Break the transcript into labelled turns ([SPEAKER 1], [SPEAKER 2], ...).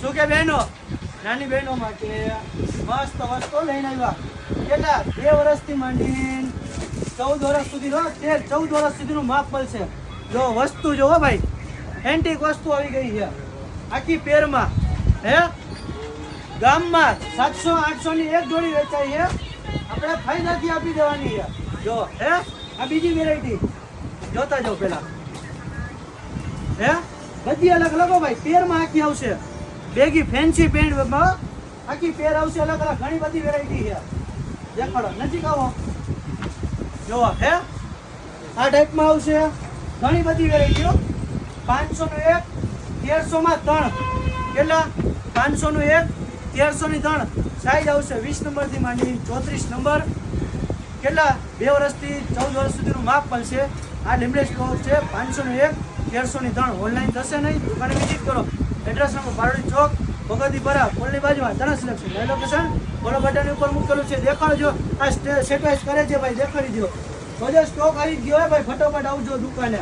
[SPEAKER 1] શું કે બહેનો નાની બહેનો માટે મસ્ત વસ્તુ લઈને આવ્યા. કેટલા 2 વર્ષથી માંડીને 14 વર્ષ સુધી 14 વર્ષ સુધીનું માપ મળશે. જો વસ્તુ જો ભાઈ એન્ટિક વસ્તુ આવી ગઈ છે આખી પેરમાં. હે ગામમાં 700-800 ની એક જોડી વેચાય છે. આપણે ફાયદાથી આપી દેવાની છે. જો હે આ બીજી વેરાયટી જોતા જાઓ પેલા. હે બધી અલગ અલગ ભાઈ પેરમાં આખી આવશે. બેગી ફેન્સી પેન્ટમાં આખી પેર આવશે અલગ અલગ ઘણી બધી વેરાયટી છે. દેખાડો નજીક આવો જો હે આ ટાઈપમાં આવશે ઘણી બધી વેરાયટીઓ. 500 નું એક 1300 માં 3. કેટલા 500 નું એક 1300 ની 3 સાઈઝ આવશે 20 નંબર થી માંડી 34 નંબર. કેટલા 2 વર્ષથી 14 વર્ષ સુધીનું માપ મળશે. આ લિમિટેડ સ્ટોક છે. 500 નું એક 1300 ની 3 ઓનલાઈન થશે નહીં. દુકાને વિઝિટ કરો. એડ્રેસ નંબર બારડોલી ચોક ભગવતીપરા પોલની બાજુમાં તરત selection live location follow button ઉપર મૂકેલું છે. દેખાડજો આ સેટવાઇઝ કરે છે ભાઈ દેખાડી દો. બધો સ્ટોક આવી ગયો હોય ભાઈ ફટાફટ આવજો દુકાને.